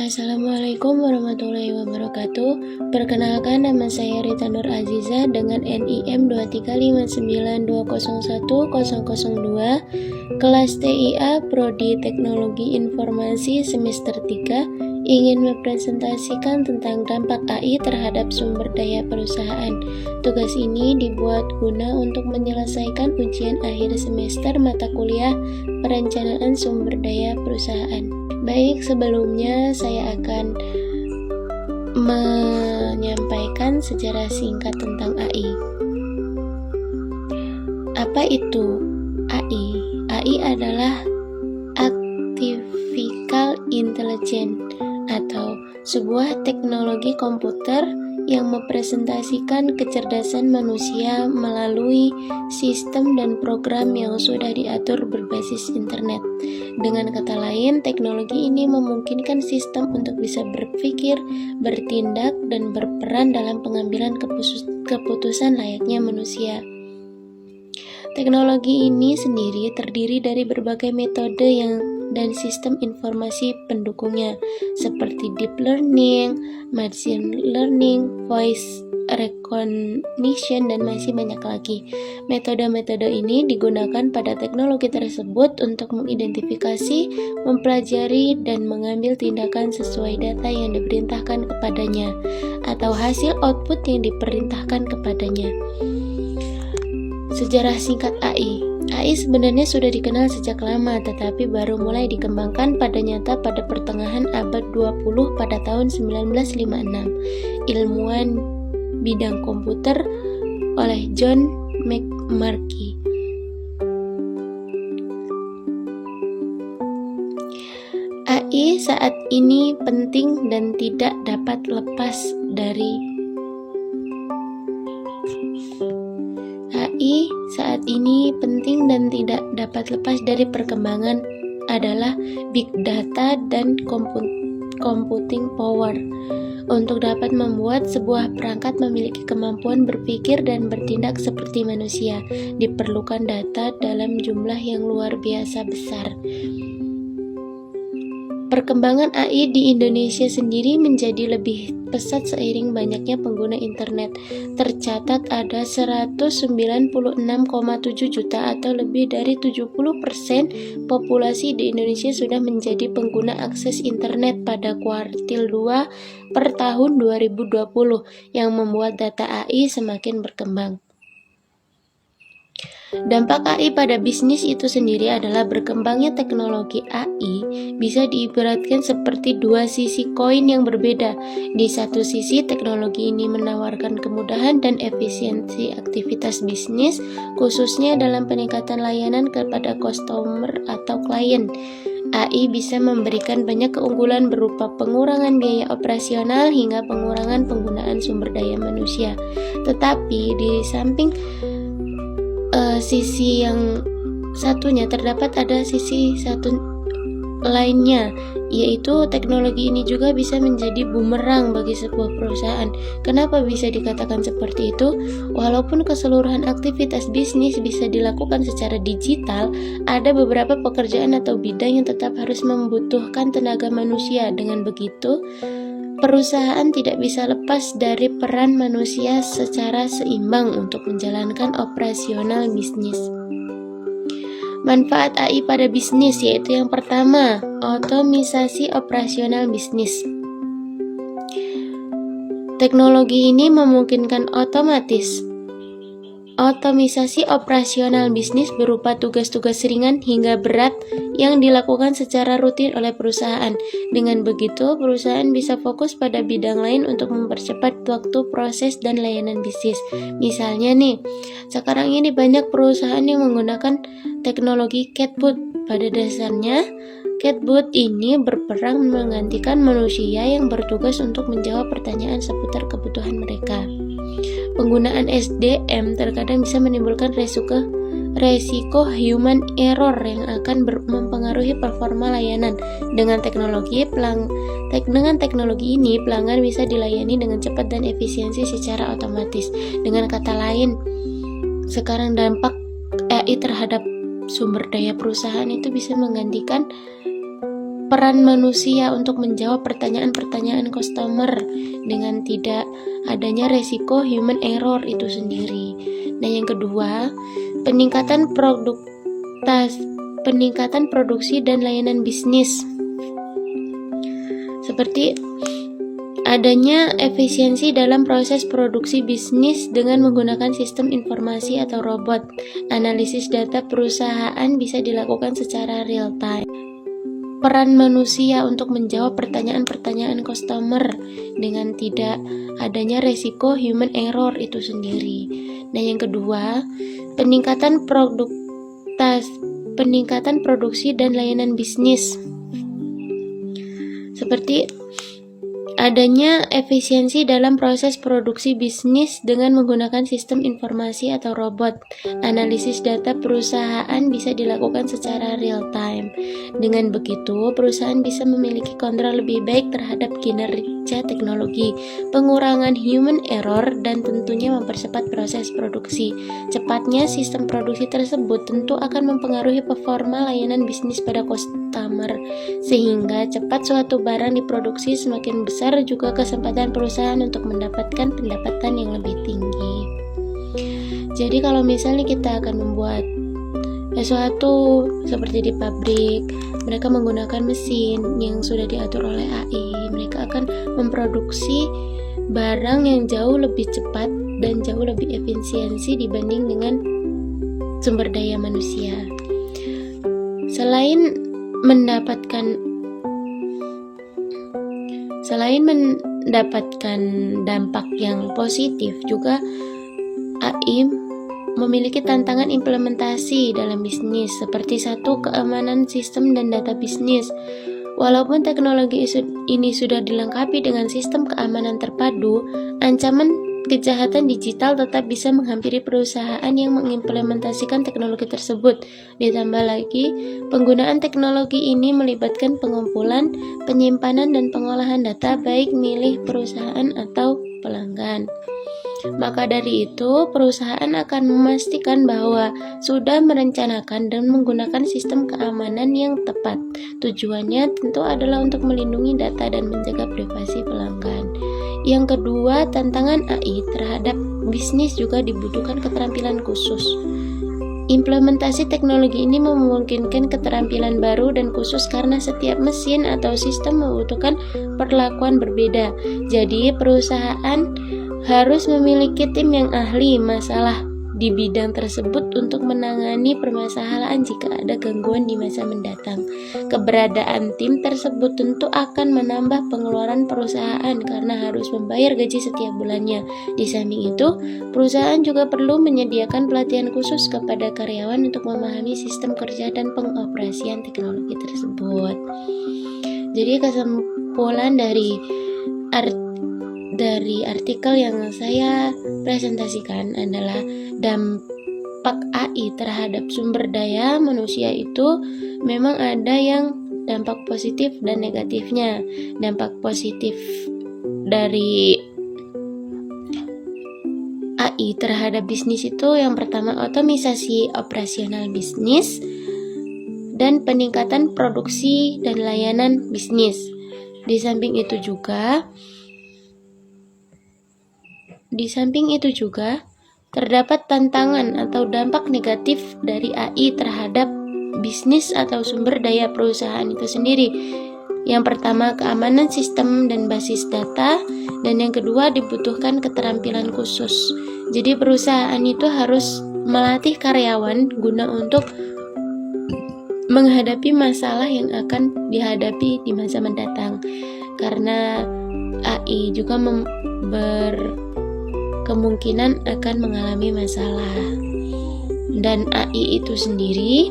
Assalamualaikum warahmatullahi wabarakatuh. Perkenalkan, nama saya Rita Nur Aziza dengan NIM 23592010002, kelas TIA Prodi Teknologi Informasi semester 3, ingin mempresentasikan tentang dampak AI terhadap sumber daya perusahaan. Tugas ini dibuat guna untuk menyelesaikan ujian akhir semester mata kuliah Perencanaan Sumber Daya Perusahaan. Baik, sebelumnya saya akan menyampaikan sejarah singkat tentang AI. Apa itu AI? AI adalah Artificial Intelligence atau sebuah teknologi komputer yang mempresentasikan kecerdasan manusia melalui sistem dan program yang sudah diatur berbasis internet. Dengan kata lain, teknologi ini memungkinkan sistem untuk bisa berpikir, bertindak, dan berperan dalam pengambilan keputusan layaknya manusia. Teknologi ini sendiri terdiri dari berbagai metode dan sistem informasi pendukungnya, seperti deep learning, machine learning, voice recognition, dan masih banyak lagi. Metode-metode ini digunakan pada teknologi tersebut untuk mengidentifikasi, mempelajari, dan mengambil tindakan sesuai data yang diperintahkan kepadanya, atau hasil output yang diperintahkan kepadanya. Sejarah singkat AI. AI sebenarnya sudah dikenal sejak lama, tetapi baru mulai dikembangkan pada nyata pada pertengahan abad 20 pada tahun 1956. Ilmuwan bidang komputer oleh John McMurky. AI saat ini penting dan tidak dapat lepas dari perkembangan adalah big data dan computing power. Untuk dapat membuat sebuah perangkat memiliki kemampuan berpikir dan bertindak seperti manusia, diperlukan data dalam jumlah yang luar biasa besar. Perkembangan AI di Indonesia sendiri menjadi lebih pesat seiring banyaknya pengguna internet. Tercatat ada 196,7 juta atau lebih dari 70% populasi di Indonesia sudah menjadi pengguna akses internet pada kuartil 2 per tahun 2020 yang membuat data AI semakin berkembang. Dampak AI pada bisnis itu sendiri adalah berkembangnya teknologi AI bisa diibaratkan seperti dua sisi koin yang berbeda. Di satu sisi, teknologi ini menawarkan kemudahan dan efisiensi aktivitas bisnis, khususnya dalam peningkatan layanan kepada customer atau klien. AI bisa memberikan banyak keunggulan berupa pengurangan biaya operasional hingga pengurangan penggunaan sumber daya manusia. Tetapi di samping sisi yang satunya terdapat ada sisi satu lainnya, yaitu teknologi ini juga bisa menjadi bumerang bagi sebuah perusahaan. Kenapa bisa dikatakan seperti itu? Walaupun keseluruhan aktivitas bisnis bisa dilakukan secara digital, ada beberapa pekerjaan atau bidang yang tetap harus membutuhkan tenaga manusia. Dengan begitu, perusahaan tidak bisa lepas dari peran manusia secara seimbang untuk menjalankan operasional bisnis. Manfaat AI pada bisnis yaitu yang pertama, otomisasi operasional bisnis. Teknologi ini memungkinkan otomisasi operasional bisnis berupa tugas-tugas ringan hingga berat yang dilakukan secara rutin oleh perusahaan. Dengan begitu, perusahaan bisa fokus pada bidang lain untuk mempercepat waktu proses dan layanan bisnis. Misalnya nih, sekarang ini banyak perusahaan yang menggunakan teknologi chatbot. Pada dasarnya, chatbot ini berperan menggantikan manusia yang bertugas untuk menjawab pertanyaan seputar kebutuhan mereka. Penggunaan SDM terkadang bisa menimbulkan resiko human error yang akan mempengaruhi performa layanan. Dengan teknologi ini, pelanggan bisa dilayani dengan cepat dan efisiensi secara otomatis. Dengan kata lain, sekarang dampak AI terhadap sumber daya perusahaan itu bisa menggantikan peran manusia untuk menjawab pertanyaan-pertanyaan customer dengan tidak adanya resiko human error itu sendiri. Nah, yang kedua, peningkatan produksi dan layanan bisnis, seperti adanya efisiensi dalam proses produksi bisnis dengan menggunakan sistem informasi atau robot. Analisis data perusahaan bisa dilakukan secara real time. Peran manusia untuk menjawab pertanyaan-pertanyaan customer dengan tidak adanya resiko human error itu sendiri. Nah, yang kedua, peningkatan produksi dan layanan bisnis, seperti adanya efisiensi dalam proses produksi bisnis dengan menggunakan sistem informasi atau robot. Analisis data perusahaan bisa dilakukan secara real time. Dengan begitu, perusahaan bisa memiliki kontrol lebih baik terhadap kinerja teknologi, pengurangan human error, dan tentunya mempercepat proses produksi. Cepatnya sistem produksi tersebut tentu akan mempengaruhi performa layanan bisnis pada customer, sehingga cepat suatu barang diproduksi semakin besar juga kesempatan perusahaan untuk mendapatkan pendapatan yang lebih tinggi. Jadi kalau misalnya kita akan membuat sesuatu seperti di pabrik, mereka menggunakan mesin yang sudah diatur oleh AI. Mereka akan memproduksi barang yang jauh lebih cepat dan jauh lebih efisiensi dibanding dengan sumber daya manusia. Selain mendapatkan dampak yang positif, juga AI memiliki tantangan implementasi dalam bisnis, seperti satu, keamanan sistem dan data bisnis. Walaupun teknologi ini sudah dilengkapi dengan sistem keamanan terpadu, ancaman kejahatan digital tetap bisa menghampiri perusahaan yang mengimplementasikan teknologi tersebut. Ditambah lagi, penggunaan teknologi ini melibatkan pengumpulan, penyimpanan, dan pengolahan data baik milik perusahaan atau pelanggan. Maka dari itu, perusahaan akan memastikan bahwa sudah merencanakan dan menggunakan sistem keamanan yang tepat. Tujuannya tentu adalah untuk melindungi data dan menjaga privasi pelanggan. Yang kedua, tantangan AI terhadap bisnis juga dibutuhkan keterampilan khusus. Implementasi teknologi ini memungkinkan keterampilan baru dan khusus karena setiap mesin atau sistem membutuhkan perlakuan berbeda. Jadi, perusahaan harus memiliki tim yang ahli masalah di bidang tersebut untuk menangani permasalahan jika ada gangguan di masa mendatang. Keberadaan tim tersebut tentu akan menambah pengeluaran perusahaan karena harus membayar gaji setiap bulannya. Di samping itu, perusahaan juga perlu menyediakan pelatihan khusus kepada karyawan untuk memahami sistem kerja dan pengoperasian teknologi tersebut. Jadi kesimpulan dari artikel yang saya presentasikan adalah dampak AI terhadap sumber daya manusia itu memang ada yang dampak positif dan negatifnya. Dampak positif dari AI terhadap bisnis itu yang pertama, otomatisasi operasional bisnis dan peningkatan produksi dan layanan bisnis. Di samping itu juga terdapat tantangan atau dampak negatif dari AI terhadap bisnis atau sumber daya perusahaan itu sendiri. Yang pertama, keamanan sistem dan basis data, dan yang kedua, dibutuhkan keterampilan khusus. Jadi perusahaan itu harus melatih karyawan guna untuk menghadapi masalah yang akan dihadapi di masa mendatang. Karena AI juga kemungkinan akan mengalami masalah, dan AI itu sendiri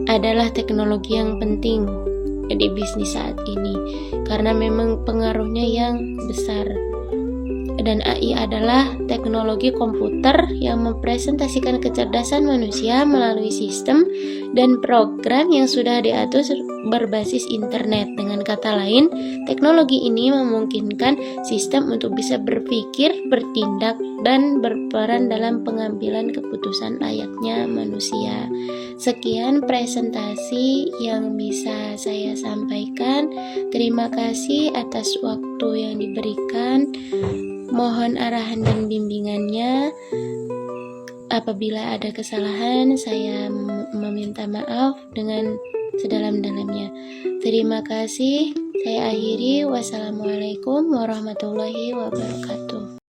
adalah teknologi yang penting di bisnis saat ini karena memang pengaruhnya yang besar Dan AI adalah teknologi komputer yang mempresentasikan kecerdasan manusia melalui sistem dan program yang sudah diatur berbasis internet. Dengan kata lain, teknologi ini memungkinkan sistem untuk bisa berpikir, bertindak, dan berperan dalam pengambilan keputusan layaknya manusia. Sekian presentasi yang bisa saya sampaikan. Terima kasih atas waktu yang diberikan. Mohon arahan dan bimbingannya. Apabila ada kesalahan, saya meminta maaf dengan sedalam-dalamnya. Terima kasih. Saya akhiri. Wassalamualaikum warahmatullahi wabarakatuh.